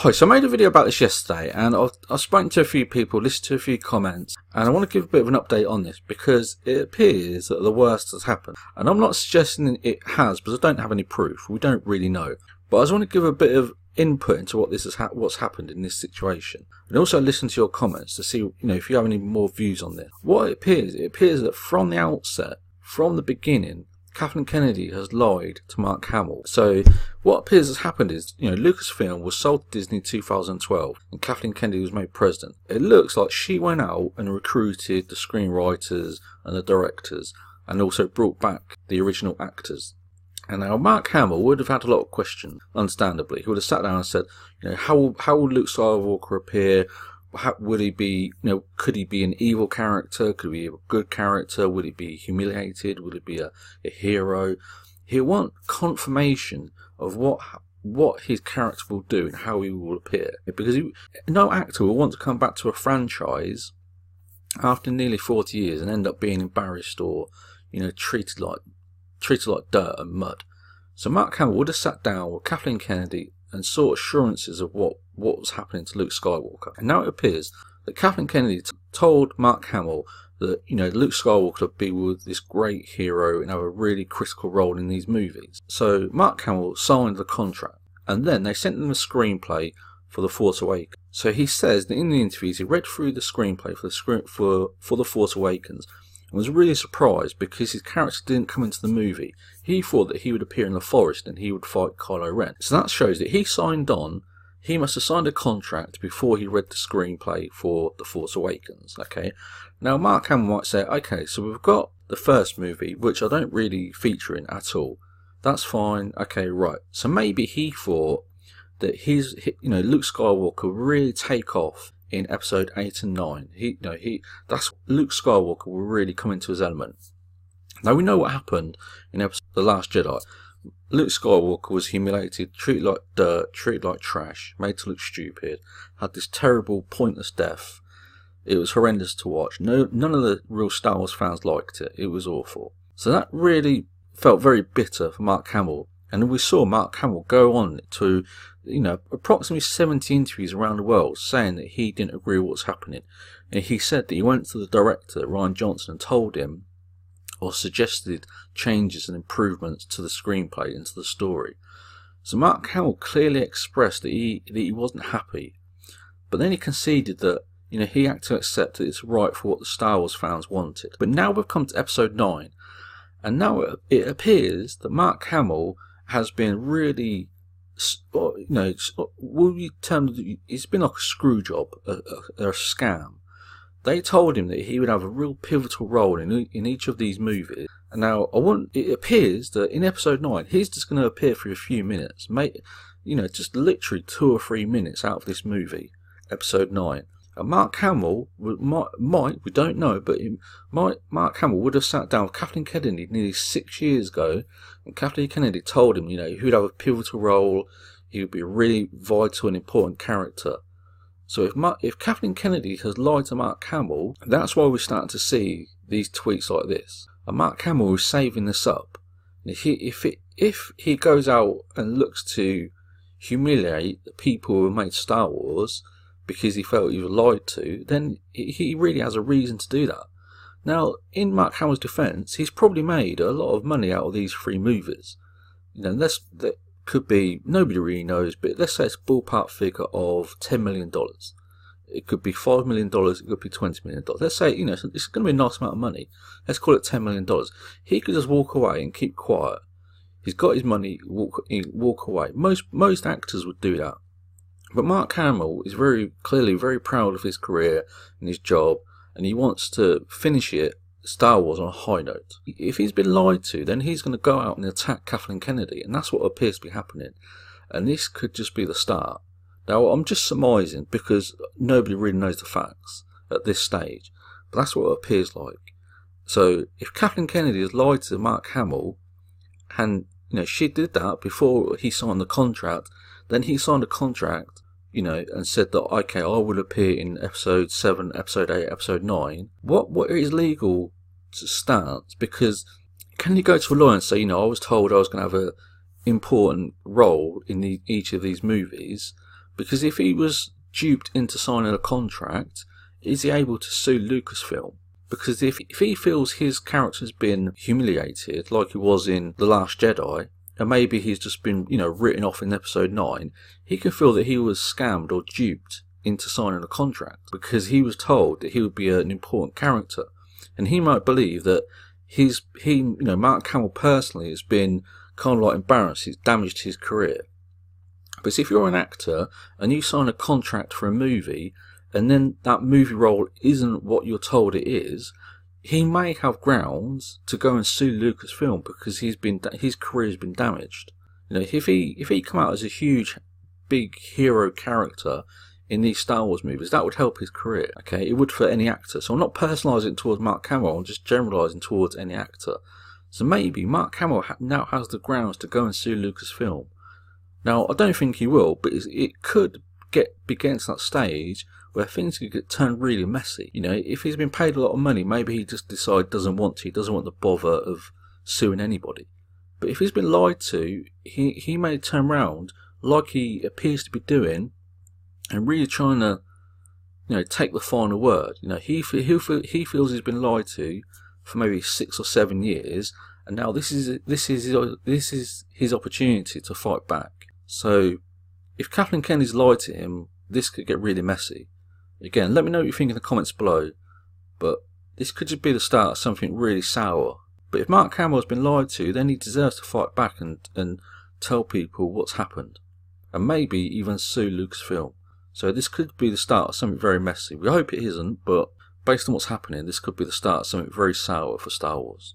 Hi, so I made a video about this yesterday, and I've spoken to a few people, listened to a few comments, and I want to give a bit of an update on this because it appears that the worst has happened. And I'm not suggesting it has, because I don't have any proof. We don't really know. But I just want to give a bit of input into what what's happened in this situation, and also listen to your comments to see, if you have any more views on this. It appears that from the outset, from the beginning, Kathleen Kennedy has lied to Mark Hamill. So what appears has happened is, Lucasfilm was sold to Disney in 2012 and Kathleen Kennedy was made president. It looks like she went out and recruited the screenwriters and the directors and also brought back the original actors. And now Mark Hamill would have had a lot of questions, understandably. He would have sat down and said, how will Luke Skywalker appear? Would he be, could he be an evil character? Could he be a good character? Would he be humiliated? Would he be a hero? He'll want confirmation of what his character will do and how he will appear. Because no actor will want to come back to a franchise after nearly 40 years and end up being embarrassed or, treated like dirt and mud. So Mark Hamill would have sat down with Kathleen Kennedy and sought assurances of what was happening to Luke Skywalker. And now it appears that Kathleen Kennedy told Mark Hamill that, Luke Skywalker would be with this great hero and have a really critical role in these movies. So Mark Hamill signed the contract, and then they sent him a screenplay for The Force Awakens. So he says that in the interviews he read through the screenplay for The Force Awakens and was really surprised because his character didn't come into the movie. He thought that he would appear in the forest and he would fight Kylo Ren. So that shows that he signed on. He must have signed a contract before he read the screenplay for The Force Awakens. Okay, now Mark Hamill might say, okay, so we've got the first movie, which I don't really feature in at all. That's fine. Okay, right. So maybe he thought that Luke Skywalker would really take off in episode 8 and 9. That's Luke Skywalker will really come into his element. Now we know what happened in episode The Last Jedi. Luke Skywalker was humiliated, treated like dirt, treated like trash, made to look stupid, had this terrible, pointless death. It was horrendous to watch. None of the real Star Wars fans liked it. It was awful. So that really felt very bitter for Mark Hamill. And we saw Mark Hamill go on to, approximately 70 interviews around the world saying that he didn't agree with what's happening. And he said that he went to the director, Rian Johnson, and told him or suggested changes and improvements to the screenplay and to the story. So Mark Hamill clearly expressed that he wasn't happy. But then he conceded that, he had to accept that it's right for what the Star Wars fans wanted. But now we've come to episode 9. And now it appears that Mark Hamill has been really, it's been like a screw job, a scam. They told him that he would have a real pivotal role in each of these movies. And now it appears that in episode 9, he's just going to appear for a few minutes, just literally 2 or 3 minutes out of this movie, episode 9. And Mark Hamill might, we don't know, but Mark Hamill would have sat down with Kathleen Kennedy nearly 6 years ago, and Kathleen Kennedy told him, he would have a pivotal role, he would be a really vital and important character. So if Kathleen Kennedy has lied to Mark Hamill, that's why we're starting to see these tweets like this. And Mark Hamill is saving this up. If he goes out and looks to humiliate the people who made Star Wars because he felt he was lied to, then he really has a reason to do that. Now, in Mark Hamill's defence, he's probably made a lot of money out of these 3 movies. That could be, nobody really knows, but let's say it's a ballpark figure of $10 million. It could be $5 million, it could be $20 million. Let's say, it's going to be a nice amount of money. Let's call it $10 million. He could just walk away and keep quiet. He's got his money, walk away. Most actors would do that. But Mark Hamill is very clearly very proud of his career and his job, and he wants to finish Star Wars on a high note. If he's been lied to, then he's going to go out and attack Kathleen Kennedy, and that's what appears to be happening. And this could just be the start. Now, I'm just surmising because nobody really knows the facts at this stage, but that's what it appears like. So, if Kathleen Kennedy has lied to Mark Hamill, and she did that before he signed the contract, then he signed a contract, and said that, okay, I will appear in episode 7, episode 8, episode 9. What is legal stance? Because can you go to a lawyer and say, I was told I was going to have an important role in each of these movies, Because if he was duped into signing a contract, is he able to sue Lucasfilm? Because if he feels his character's been humiliated, like he was in The Last Jedi, and maybe he's just been, written off in episode 9, he can feel that he was scammed or duped into signing a contract because he was told that he would be an important character. And he might believe that Mark Hamill personally has been kind of like embarrassed, he's damaged his career. But if you're an actor and you sign a contract for a movie, and then that movie role isn't what you're told it is, he may have grounds to go and sue Lucasfilm because his career has been damaged. If he come out as a huge, big hero character in these Star Wars movies, that would help his career. Okay, it would for any actor. So I'm not personalising towards Mark Hamill, I'm just generalising towards any actor. So maybe Mark Hamill now has the grounds to go and sue Lucasfilm. Now, I don't think he will, but it could begin to that stage where things could get turned really messy. If he's been paid a lot of money, maybe he just doesn't want the bother of suing anybody. But if he's been lied to, he may turn around like he appears to be doing, and really trying to, take the final word. He feels he's been lied to for maybe 6 or 7 years, and now this is his opportunity to fight back. So, if Kathleen Kennedy's lied to him, this could get really messy. Again, let me know what you think in the comments below, but this could just be the start of something really sour. But if Mark Hamill has been lied to, then he deserves to fight back and tell people what's happened, and maybe even sue Lucasfilm. So this could be the start of something very messy. We hope it isn't, but based on what's happening, this could be the start of something very sour for Star Wars.